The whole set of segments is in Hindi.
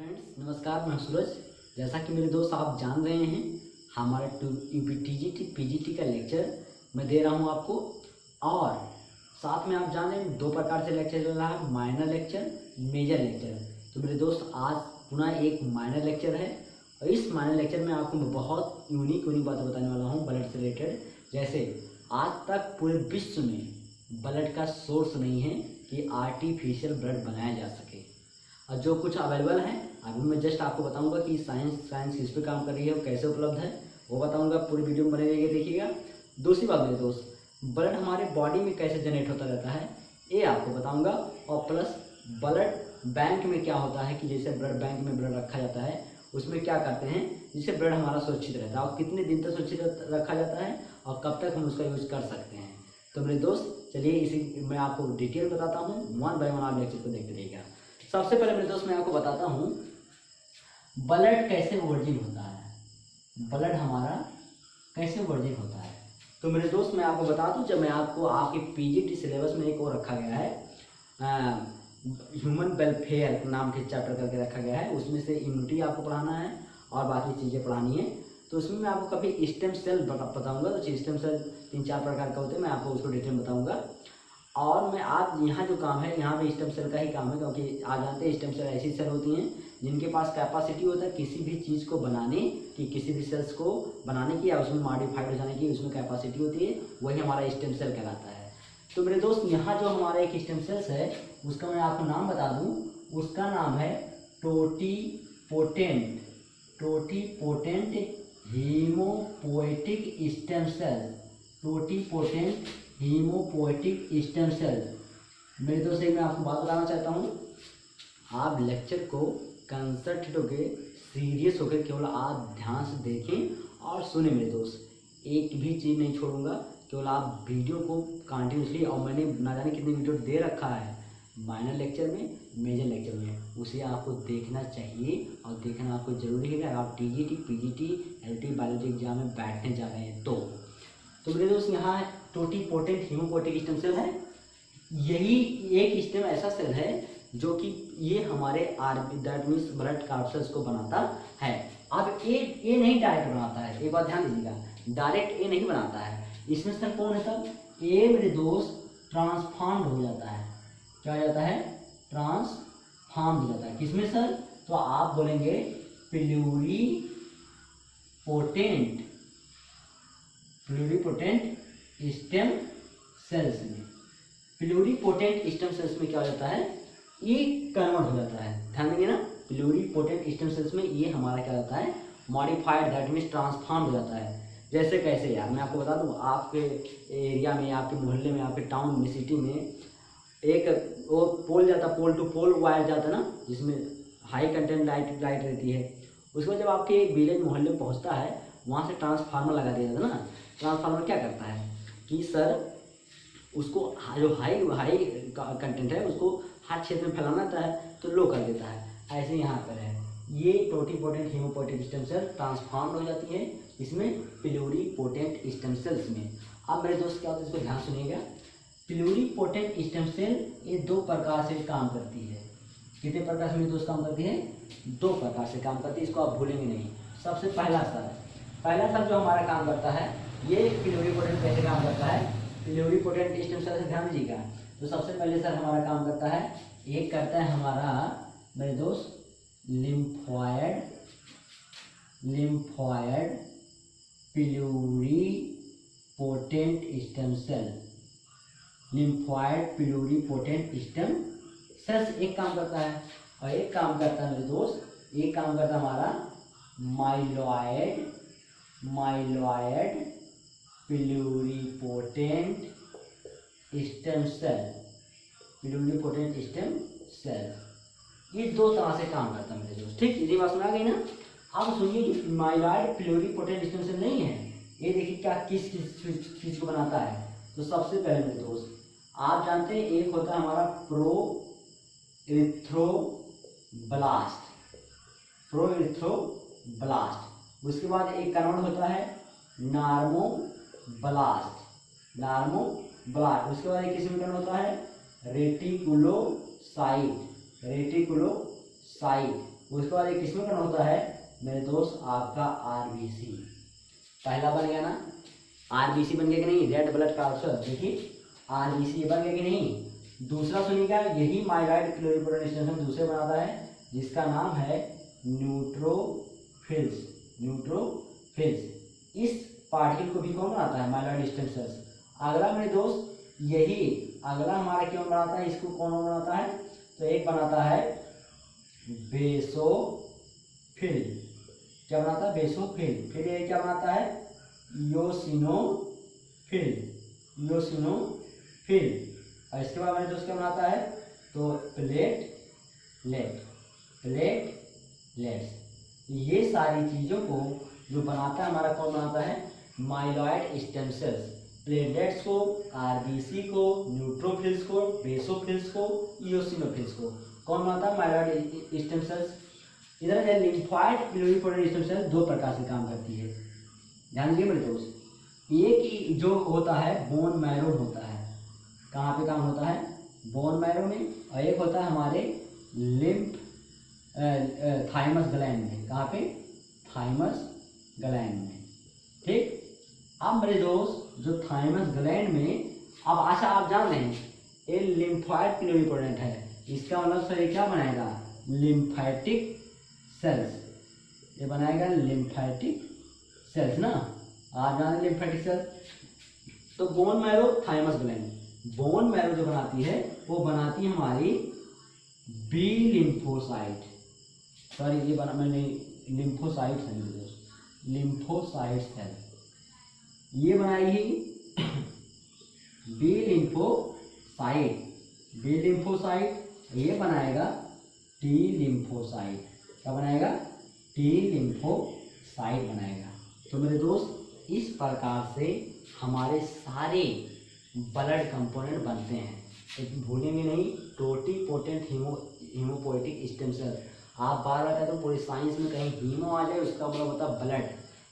फ्रेंड्स नमस्कार, मैं सूरज। जैसा कि मेरे दोस्त आप जान रहे हैं, हमारा टीजीटी पीजीटी का लेक्चर मैं दे रहा हूं आपको। और साथ में आप जान रहे हैं 2 प्रकार से लेक्चर चल रहा है, माइनर लेक्चर, मेजर लेक्चर। तो मेरे दोस्त आज पुनः एक माइनर लेक्चर है और इस माइनर लेक्चर में आपको मैं बहुत यूनिक बातें बताने वाला हूँ ब्लड से रिलेटेड। जैसे आज तक पूरे विश्व में ब्लड का सोर्स नहीं है कि आर्टिफिशियल ब्लड बनाया जा सके, और जो कुछ अवेलेबल है अभी मैं जस्ट आपको बताऊंगा कि साइंस किस पे काम कर रही है और कैसे उपलब्ध है, वो बताऊंगा। पूरी वीडियो में बने रहिए, देखिएगा। दूसरी बात मेरे दोस्त, ब्लड हमारे बॉडी में कैसे जनरेट होता रहता है ये आपको बताऊंगा। और प्लस ब्लड बैंक में क्या होता है कि जैसे ब्लड बैंक में ब्लड रखा जाता है उसमें क्या करते हैं जिससे ब्लड हमारा सुरक्षित रहता है और कितने दिन तक सुरक्षित रखा जाता है और कब तक हम उसका यूज कर सकते हैं। तो मेरे दोस्त चलिए इसी मैं आपको डिटेल बताता हूँ, 1 बाय 1 आप लेक्चर को देखते रहिएगा। सबसे पहले मेरे दोस्त मैं आपको बताता हूँ ब्लड कैसे वर्जिन होता है, ब्लड हमारा कैसे वर्जिन होता है। तो मेरे दोस्त मैं आपको बता दूँ, जब मैं आपको आपके पीजीटी सिलेबस में एक और रखा गया है ह्यूमन वेलफेयर नाम के चैप्टर करके रखा गया है, उसमें से इम्यूनिटी आपको पढ़ाना है और बाकी चीज़ें पढ़ानी है। तो उसमें मैं आपको कभी स्टेम सेल बताऊँगा, तो स्टेम सेल 3-4 प्रकार का होते हैं, मैं आपको उसको डिटेल बताऊँगा। और मैं आज यहाँ जो काम है यहाँ पे स्टेम सेल का ही काम है, क्योंकि आप जानते हैं स्टेम सेल ऐसी सेल होती हैं जिनके पास कैपेसिटी होता है किसी भी चीज़ को बनाने की, किसी भी सेल्स को बनाने की या उसमें मॉडिफाइड हो जाने की उसमें कैपेसिटी होती है, वही हमारा स्टेम सेल कहलाता है। तो मेरे दोस्त यहाँ जो हमारा एक स्टेम सेल्स है उसका मैं आपको नाम बता दूँ, उसका नाम है totipotent haematopoietic stem cell, totipotent haematopoietic stem cell. मेरे दोस्त मैं आपको बात बताना चाहता हूँ, आप लेक्चर को कंसंट्रेट होकर सीरियस होकर केवल आप ध्यान से देखें और सुने मेरे दोस्त, एक भी चीज़ नहीं छोड़ूंगा, केवल आप वीडियो को कंटिन्यूसली, और मैंने ना जाने कितने वीडियो दे रखा है माइनर लेक्चर में, मेजर लेक्चर में, उसे आपको देखना चाहिए और देखना आपको जरूरी है अगर आप TGT PGT LT biology exam में बैठने जा रहे हैं तो मेरे दोस्त यहाँ टोटिपोटेंट हीमोपोएटिक स्टेम सेल है। यही एक स्टेम ऐसा सेल है जो कि ये हमारे दैट मीन्स ब्लड कार्पसेल्स को बनाता है। अब ये नहीं डायरेक्ट बनाता है, एक बात ध्यान दीजिएगा, डायरेक्ट ये नहीं बनाता है। इसमें सर कौन है तब, ये मेरे दोस्त ट्रांसफॉर्म्ड हो जाता है। क्या हो जाता है, ट्रांसफॉर्म्ड हो जाता है। किसमें सर, तो आप बोलेंगे प्लूरिपोटेंट स्टेम सेल्स में। प्लूरिपोटेंट स्टेम सेल्स में क्या हो जाता है, ये कन्वर्ट हो जाता है। ध्यान देंगे ना, प्लूरिपोटेंट स्टेम सेल्स में ये हमारा क्या होता है, मॉडिफाइड दैट मीन्स ट्रांसफॉर्म हो जाता है। जैसे कैसे यार मैं आपको बता दूं, आपके एरिया में, आपके मोहल्ले में, आपके टाउन में, सिटी में एक वो पोल जाता, पोल टू पोल वायर जाता है ना, जिसमें हाई कंटेंट लाइट रहती है। उसके बाद जब आपके विलेज मोहल्ले में पहुँचता है वहाँ से ट्रांसफार्मर लगा दिया जाता है ना। ट्रांसफार्मर क्या करता है कि सर उसको जो हाई कंटेंट है उसको हर क्षेत्र में फैलाना रहता है तो लो कर देता है। ऐसे यहाँ पर है, ये totipotent haematopoietic stem cell transform हो जाती है इसमें प्लूरिपोटेंट स्टेम सेल्स में। अब मेरे दोस्त क्या होता है, इसको ध्यान सुनिएगा। प्लूरिपोटेंट स्टेम सेल ये 2 प्रकार से काम करती है। कितने प्रकार से मेरे दोस्त काम करती है, 2 प्रकार से काम करती है, इसको आप भूलेंगे नहीं। सबसे पहला सर जो हमारा काम करता है, ये प्लूरिपोटेंट कैसे काम करता है, प्लूरिपोटेंट स्टेम सेल से ध्यान दीजिएगा। तो सबसे पहले सर हमारा काम करता है, एक करता है हमारा मेरे दोस्त lymphoid pluripotent stem cell, lymphoid pluripotent stem cells एक काम करता है। और एक काम करता है मेरे दोस्त, एक काम करता है हमारा myeloid pluripotent stem cell, pluripotent stem cell. ये 2 तरह से काम करता है मेरे दोस्त, ठीक, इसी बात में आ गई ना। अब सुनिए, जो माइलॉयड प्लूरिपोटेंट स्टेम सेल नहीं है, ये देखिए क्या किस चीज को बनाता है। तो सबसे पहले मेरे दोस्त आप जानते हैं एक होता है हमारा प्रोइथ्रोब्लास्ट, उसके बाद एक कन्वर्ट होता है नार्मोब्लास्ट, उसके बाद एक किस्म कन्वर्ट होता है रेटिकुलोसाइट, उसके बाद एक किसमें कन्वर्ट होता है मेरे दोस्त आपका आरबीसी। पहला बन गया ना, आरबीसी बन गया कि नहीं, रेड ब्लड कॉर्पस्कल। देखिए आरबीसी बन गया कि नहीं। दूसरा सुनिएगा, यही माइलॉइड प्लूरिपोटेंट स्टेम सेल दूसरे बनाता है जिसका नाम है न्यूट्रोफिल्स। न्यूट्रोफिल्स इस पार्टिकल को भी कौन बनाता है, माइलॉइड स्टेम सेल्स। अगला मेरे दोस्त यही अगला हमारा क्यों बनाता है, इसको कौन बनाता है, तो एक बनाता है बेसोफिल। क्या बनाता है, बेसोफिल। फिर ये क्या बनाता है, योसिनोफिल। और इसके बाद मेरे दोस्त क्या बनाता है, तो प्लेटलेट्स। ये सारी चीजों को जो बनाता है हमारा कौन बनाता है, माइलॉइड स्टेम सेल्स। प्लेटलेट्स को, आरबीसी को, न्यूट्रोफिल्स को, बेसोफिल्स को, इओसिनोफिल्स को कौन बनाता है, माइलॉइड स्टेम सेल्स। इधर है लिम्फॉइड प्लूरिपोटेंट स्टेम सेल, दो प्रकार से काम करती है, ध्यान दीजिए मेरे दोस्त। एक ही जो होता है बोन मैरो होता है, कहाँ पे काम होता है, बोन मैरो में। और एक होता है हमारे लिम्फ थाइमस ग्लैंड में। कहाँ पे, थाइमस ग्लैंड में। ठीक, अब मेरे दोस्त जो थाइमस ग्लैंड में, अब आशा आप जान रहे हैं ये लिम्फॉइड प्लूरिपोटेंट है, इसका मतलब सर ये क्या बनाएगा, लिम्फेटिक सेल्स। ये बनाएगा लिम्फेटिक सेल्स ना, आप जान लिम्फेटिक सेल्स। तो bone marrow, thymus gland, bone marrow जो बनाती है वो बनाती है हमारी बी लिम्फोसाइट। सॉरी ये बना मैंने लिम्फोसाइट है, लिम्फोसाइट सेल ये बनाएगी बी लिम्फोसाइट। ये बनाएगा टी लिम्फोसाइट। क्या बनाएगा, टी लिम्फोसाइट बनाएगा। तो मेरे दोस्त इस प्रकार से हमारे सारे ब्लड कंपोनेंट बनते हैं। लेकिन भूलेंगे नहीं, टोटिपोटेंट हीमोपोएटिक स्टेम सेल। आप बार बार कहते हो पूरी साइंस में कहीं हीमो आ जाए उसका मतलब होता है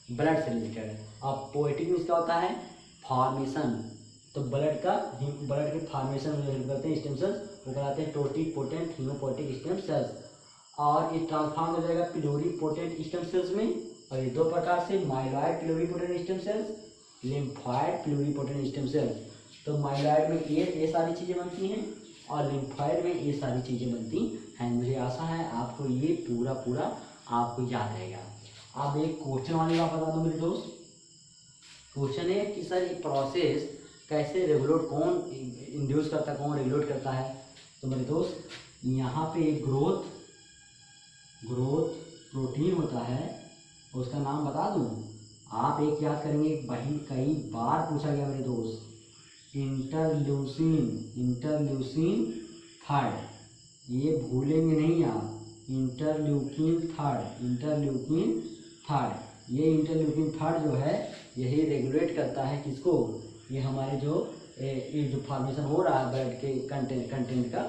ब्लड से रिलेटेड। अब पोएटिक में इसका होता है फॉर्मेशन, तो ब्लड के फॉर्मेशन में हेल्प करते हैं स्टेम सेल्स, वो कहलाते हैं टोटिपोटेंट हीमोपोएटिक स्टेम सेल्स। और ये ट्रांसफॉर्म हो जाएगा प्लूरिपोटेंट स्टेम सेल्स में। और ये दो प्रकार से, myeloid pluripotent stem sales, lymphoid pluripotent stem sales. तो माइलॉइड में ये सारी चीज़ें बनती हैं और लिम्फॉइड में ये सारी चीज़ें बनती हैं। मुझे आशा है आपको ये पूरा आपको याद रहेगा। अब एक क्वेश्चन वाली बात बता दूँ मेरे दोस्त। क्वेश्चन है कि सर ये प्रोसेस कैसे रेगुलेट, कौन इंड्यूस करता है, कौन रेगुलेट करता है। तो मेरे दोस्त यहाँ पे एक ग्रोथ प्रोटीन होता है, उसका नाम बता दूँ, आप एक याद करेंगे, वही कई बार पूछा गया मेरे दोस्त, इंटरल्यूसिन थर्ड। ये भूलेंगे नहीं आप, इंटरल्यूकिन थर्ड। ये इंटरल्यूकिन थर्ड जो है यही रेगुलेट करता है किसको, ये हमारे ये जो फॉर्मेशन हो रहा है ब्लड के कंटेंट का,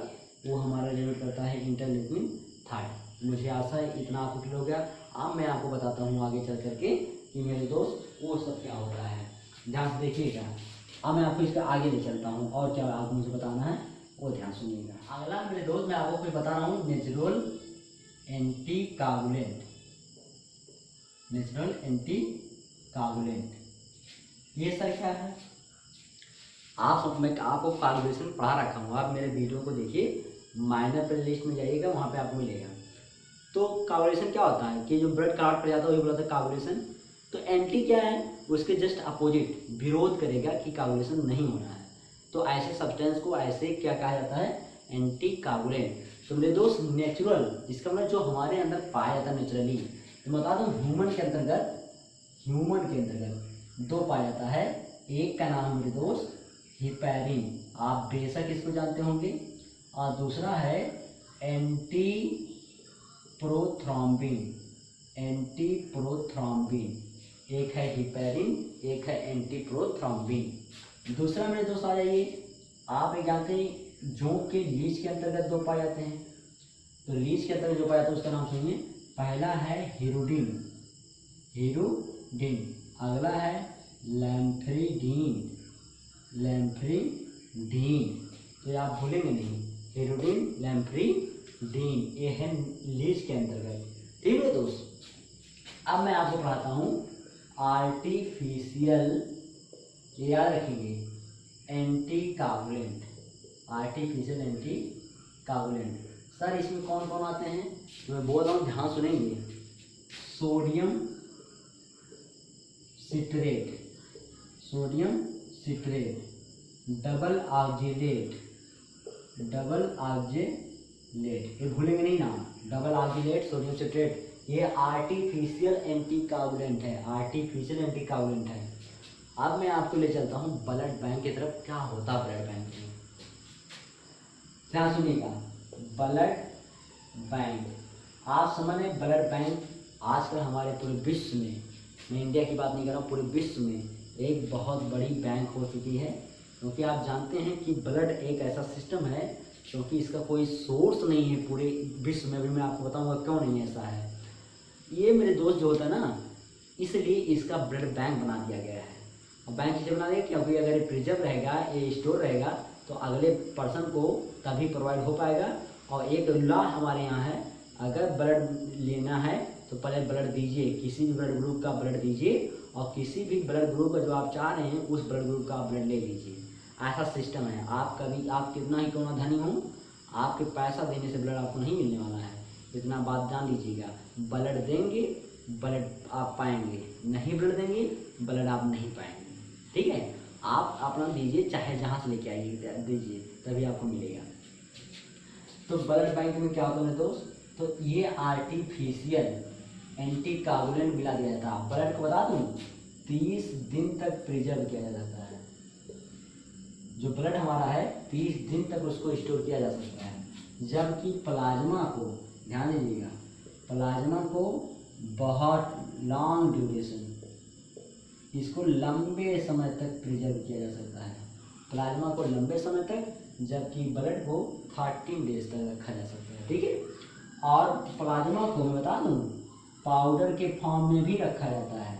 वो हमारा रेगुलेट करता है इंटरल्यूकिन थर्ड। मुझे आशा है इतना आपको क्लियर हो गया। अब मैं आपको बताता हूँ आगे चल करके कि मेरे दोस्त वो सब क्या होता है, ध्यान से देखिएगा। अब मैं आपको इसका आगे ले चलता हूँ और क्या आपको मुझे बताना है वो ध्यान सुनिएगा। अगला मेरे दोस्त मैं आपको कुछ बता रहा हूँ, नेचुरल एंटीकागुलेंट। ये सर क्या है, मैं आपको कागुलेशन पढ़ा रखा हूँ, आप मेरे वीडियो को देखिए, माइनर प्लेलिस्ट में जाइएगा, वहाँ पे आपको मिलेगा। तो कागुलेशन क्या होता है कि जो ब्लड क्लॉट पड़ जाता है वही बोला था कागुलेशन। तो एंटी क्या है, उसके जस्ट अपोजिट विरोध करेगा कि कागुलेशन नहीं होना है। तो ऐसे सब्सटेंस को ऐसे क्या कहा जाता है, एंटी कागुलेंट। तो मेरे दोस्त नेचुरल, इसका मतलब जो हमारे अंदर पाया जाता है नेचुरली। तो बता दूँ ह्यूमन के अंतर्गत दो पाया जाता है। एक का नाम मेरे दोस्त हिपैरिन, आप बेशक इसको जानते होंगे, और दूसरा है एंटीप्रोथ्रोम्बिन। एक है हिपैरिन, एक है एंटीप्रोथ्रोम्बिन। दूसरा मेरे दोस्त आ जाइए, आप एक जानते हैं जोंक के लीच के अंतर्गत दो पाए जाते हैं। तो लीच के अंतर्गत जो पाया जाता है उसका नाम सुनिए, पहला है हिरुडिन, अगला है लैम्फ्रिडीन। तो आप भूलेंगे नहीं, हिरुडिन, लैम्फ्रिडीन डीन, ये है लीज के अंतर्गत। ठीक है दोस्त, अब मैं आपको पढ़ाता हूँ आर्टिफिशियल, याद रखेंगे, anti coagulant, artificial anti coagulant. Sir इसमें कौन कौन आते हैं, तो मैं बोल रहा हूँ ध्यान सुनेंगे। Sodium citrate, sodium citrate, double oxalate, double oxalate, ये भूलेंगे नहीं नाम, डबल ऑक्जेलेट सोडियम सिट्रेट, ये आर्टिफिशियल एंटी कागुलेंट है, आर्टिफिशियल एंटी कागुलेंट है। अब मैं आपको ले चलता हूँ ब्लड बैंक की तरफ। क्या होता है ब्लड बैंक में, ध्यान सुनिएगा। ब्लड बैंक, आप समझ रहे, ब्लड बैंक आजकल हमारे पूरे विश्व में, मैं इंडिया की बात नहीं कर रहा हूँ, पूरे विश्व में एक बहुत बड़ी बैंक हो चुकी है। क्योंकि आप जानते हैं कि ब्लड एक ऐसा सिस्टम है, क्योंकि इसका कोई सोर्स नहीं है पूरे विश्व में। भी मैं आपको बताऊंगा क्यों नहीं ऐसा है। ये मेरे दोस्त जो होता है ना, इसलिए इसका ब्लड बैंक बना दिया गया है। और बैंक इसलिए बना दिया क्योंकि अगर ये प्रिजर्व रहेगा, ये स्टोर रहेगा, तो अगले पर्सन को तभी प्रोवाइड हो पाएगा। और एक लॉ हमारे यहाँ है, अगर ब्लड लेना है तो पहले ब्लड दीजिए, किसी भी ब्लड ग्रुप का ब्लड दीजिए, और किसी भी ब्लड ग्रुप का जो आप चाह रहे हैं उस ब्लड ग्रुप का आप ब्लड ले लीजिए। ऐसा सिस्टम है। आप कभी, आप कितना ही क्यों ना धनी हो, आपके पैसा देने से ब्लड आपको नहीं मिलने वाला है, इतना बात जान लीजिएगा। ब्लड देंगे, ब्लड आप पाएंगे, नहीं ब्लड देंगे, ब्लड आप नहीं पाएंगे। ठीक है, आप अपना दीजिए, चाहे जहाँ से लेके आइए दीजिए, तभी आपको मिलेगा। तो ब्लड बैंक में क्या होता है दोस्त, तो ये आर्टिफिशियल एंटी कागुलेंट मिला दिया जाता है। ब्लड को बता दूं 30 दिन तक प्रिजर्व किया जाता है। जो ब्लड हमारा है 30 दिन तक उसको स्टोर किया जा सकता है। जबकि प्लाज्मा को, ध्यान दीजिएगा, प्लाज्मा को बहुत लॉन्ग ड्यूरेशन, इसको लंबे समय तक प्रिजर्व किया जा सकता है। प्लाज्मा को लंबे समय तक, जबकि ब्लड को 13 डेज तक रखा जा सकता है। ठीक है, और प्लाज्मा को मैं बता दूं पाउडर के फॉर्म में भी रखा जाता है,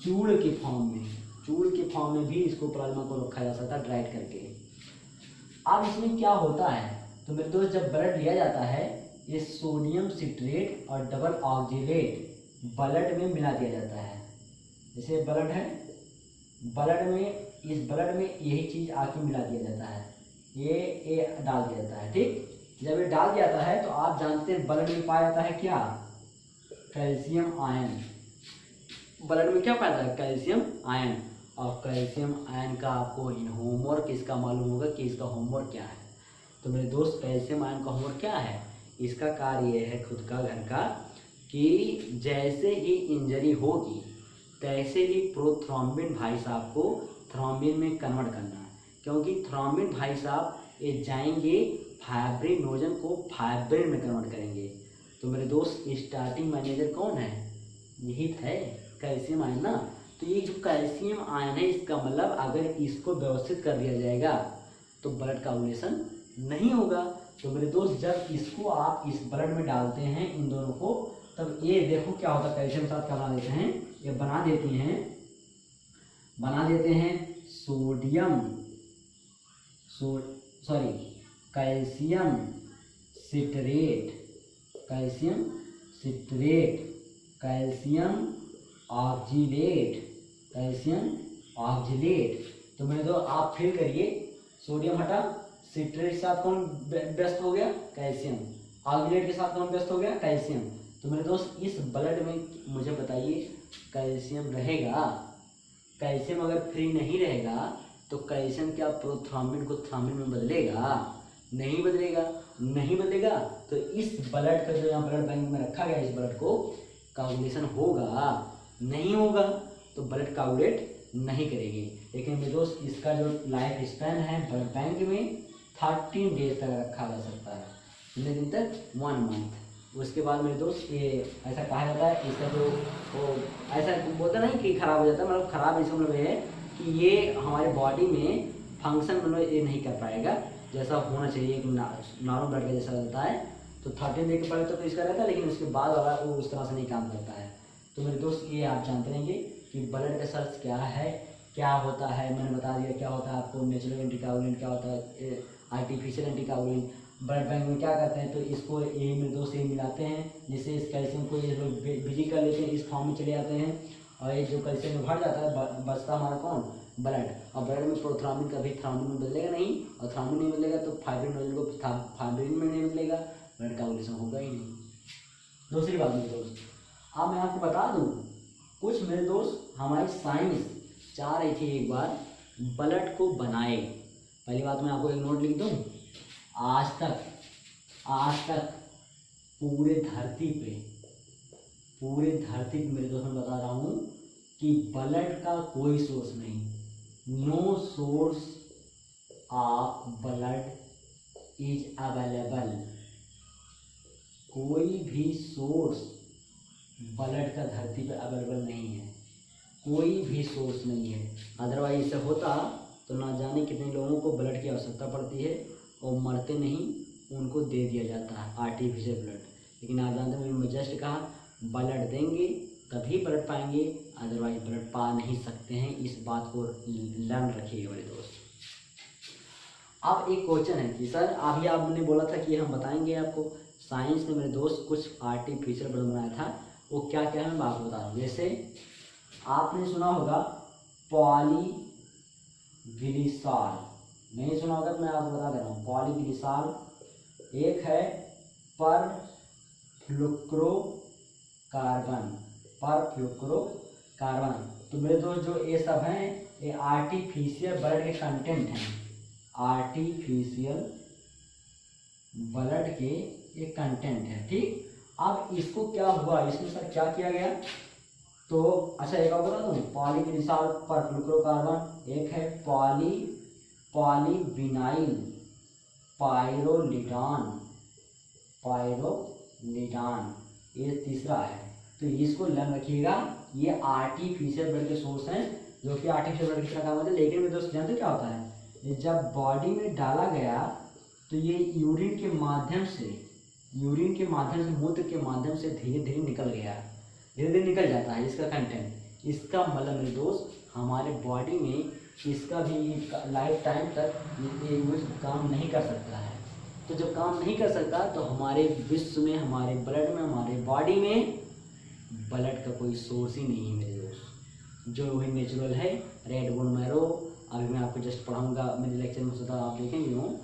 चूड़ के फॉर्म में, चूड़ के फॉर्म में भी इसको प्लाज्मा को रखा जा सकता है ड्राइड करके। अब इसमें क्या होता है, तो मेरे दोस्त जब ब्लड लिया जाता है, ये सोडियम सिट्रेट और डबल ऑक्जेलेट ब्लड में मिला दिया जाता है। जैसे ब्लड है, ब्लड में, इस ब्लड में यही चीज़ आके मिला दिया जाता है, ये डाल दिया जाता है। ठीक, जब ये डाल दिया जाता है तो आप जानते हैं ब्लड में पाया जाता है क्या, कैल्शियम आयन। ब्लड में क्या पाया जाता है, कैल्शियम आयन। और कैल्शियम आयन का आपको होमवर्क इसका मालूम होगा कि इसका होमवर्क क्या है। तो मेरे दोस्त कैल्शियम आयन का होमवर्क क्या है, इसका कार्य ये है खुद का घर का, कि जैसे ही इंजरी होगी तैसे ही प्रोथ्रोम्बिन भाई साहब को थ्रोम्बिन में कन्वर्ट करना है। क्योंकि थ्रोम्बिन भाई साहब ये जाएंगे फाइब्रिनोजन को फाइब्रिन में कन्वर्ट करेंगे। तो मेरे दोस्त स्टार्टिंग मैनेजर कौन है, यही है कैल्शियम आयन ना। तो ये जो कैल्शियम आयन है, इसका मतलब अगर इसको व्यवस्थित कर दिया जाएगा तो ब्लड कागुलेशन नहीं होगा। तो मेरे दोस्त जब इसको आप इस ब्लड में डालते हैं इन दोनों को, तब ये देखो क्या होता है, कैल्शियम के साथ क्या बना देते हैं, ये बना देते हैं sodium, calcium citrate, calcium citrate, calcium oxalate, calcium oxalate. तो मेरे दो आप फिल करिए, सोडियम हटा, सिट्रेट के साथ कौन व्यस्त हो गया, कैल्शियम, ऑक्जेलेट के साथ कौन व्यस्त हो गया, कैल्शियम। तो मेरे दोस्त इस ब्लड में मुझे बताइए कैल्शियम रहेगा, कैल्शियम अगर फ्री नहीं रहेगा तो कैल्शियम क्या प्रोथ्रोम्बिन को थ्रोम्बिन में बदलेगा, नहीं बदलेगा, नहीं बदलेगा। तो इस ब्लड का जो यहाँ ब्लड बैंक में रखा गया, इस ब्लड को कागुलेशन होगा, नहीं होगा तो ब्लड कागुलेट नहीं करेगी। लेकिन मेरे दोस्त इसका जो लाइफ स्पैन है ब्लड बैंक में 13 डेज तक रखा जा सकता है, कितने दिन तक, 1 मंथ। उसके बाद मेरे दोस्त ये ऐसा कहा जाता है, इसका जो वो ऐसा बोलता नहीं कि खराब हो जाता है, मतलब खराब इसका मतलब ये है कि ये हमारे बॉडी में फंक्शन मतलब ये नहीं कर पाएगा जैसा होना चाहिए, एक नॉर्मल ब्लड का जैसा रहता है। तो 13 डे के पहले तो इसका रहता है, लेकिन उसके बाद वाला वो उस तरह से नहीं काम करता है। तो मेरे दोस्त ये आप जानते रहेंगे कि ब्लड का सर्च क्या है, क्या होता है, मैंने बता दिया क्या होता है आपको, नेचुरल एंटीकागुलेंट क्या होता है, आर्टिफिशियल एंटीकागुलेंट। ब्लड बैंक में क्या करते हैं, तो इसको ए में 2 से मिलाते हैं, जिससे इस कैल्शियम को ये लोग बिजी कर लेते हैं, इस फॉर्म में चले जाते हैं, और ये जो कैल्शियम में भर जाता है बचता हमारा कौन, ब्लड। और ब्लड में प्रोथ्राम्बिन कभी थ्राम्बिन में बदलेगा नहीं, और थ्राम्बिन नहीं बदलेगा तो फाइब्रिनोजन को फाइब्रिन में नहीं बदलेगा, ब्लड कोagulation होगा ही नहीं। दूसरी बात मेरे दोस्त, अब मैं आपको बता दूं, कुछ मेरे दोस्त हमारी साइंस चाह रही थी एक बार ब्लड को बनाए। पहली बात मैं आपको एक नोट लिख दूं, आज तक पूरे धरती पे मेरे दोस्त मैं बता रहा हूँ कि ब्लड का कोई सोर्स नहीं, no source of blood is available. कोई भी सोर्स ब्लड का धरती पे अवेलेबल नहीं है, कोई भी सोर्स नहीं है। अदरवाइज इससे होता तो ना जाने कितने लोगों को ब्लड की आवश्यकता पड़ती है और मरते नहीं, उनको दे दिया जाता है आर्टिफिशियल ब्लड। लेकिन आप जानते हैं, मैं जस्ट कहा ब्लड देंगे तभी ब्लड पाएंगे, अदरवाइज ब्लड पा नहीं सकते हैं। इस बात को लर्न रखिएगा मेरे दोस्त। अब एक क्वेश्चन है कि सर अभी आपने बोला था कि हम बताएंगे आपको, साइंस ने मेरे दोस्त कुछ आर्टिफिशियल ब्लड बनाया था, वो क्या क्या है मैं आपको बता रहा हूँ। जैसे आपने सुना होगा पॉलीग्लिसरॉल, नहीं सुना होगा तो मैं आपको बता दे रहा हूँ। पॉलीग्लिसरॉल, एक है परफ्लुक्रोकार्बन। तो मेरे दोस्त जो ये सब हैं ये आर्टिफिशियल ब्लड के कंटेंट हैं, आर्टिफिशियल ब्लड के ये कंटेंट है, ठीक। अब इसको क्या हुआ, इसमें सर क्या किया गया, तो अच्छा एक और बता दूँ, पॉलीग्लिसरॉल परफ्लुक्रोकार्बन, एक है पॉलीविनाइल पायरोलिडान, ये तीसरा है। तो इसको लर्न रखिएगा, ये आर्टिफिशियल ब्लड के सोर्स हैं, जो कि आर्टिफिशियल ब्लड की तरह काम होता है। लेकिन मेरे दोस्त जानते क्या होता है, जब बॉडी में डाला गया तो ये यूरिन के माध्यम से मूत्र के माध्यम से धीरे धीरे निकल जाता है इसका कंटेंट। इसका मतलब मेरे दोस्त हमारे बॉडी में इसका भी लाइफ टाइम तक ये यूज काम नहीं कर सकता है। तो जब काम नहीं कर सकता तो हमारे विश्व में, हमारे ब्लड में, हमारे बॉडी में ब्लड का कोई सोर्स ही नहीं है मेरे दोस्त। जो वही नेचुरल है रेड बोन मैरो, अभी मैं आपको जस्ट पढ़ाऊँगा मेरे लेक्चर में, सुधा आप देखेंगे हो,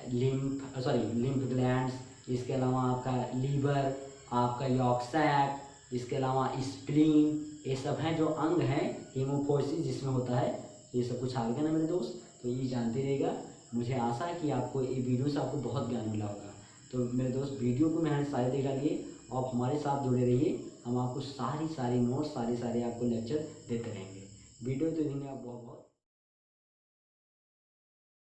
लिम्फ ग्लैंड्स, इसके अलावा आपका लीवर, आपका यॉर्क सैक, इसके अलावा स्प्लीन, ये सब हैं जो अंग हैं, हीमोपोइसिस जिसमें होता है, ये सब कुछ आ गया ना मेरे दोस्त। तो ये जानते रहेगा। मुझे आशा है कि आपको ये वीडियो से आपको बहुत ज्ञान मिला होगा। तो मेरे दोस्त वीडियो को मैंने सारे देख डालिए, आप हमारे साथ जुड़े रहिए, हम आपको सारी नोट्स, सारे आपको लेक्चर देते रहेंगे। वीडियो तो देंगे आप बहुत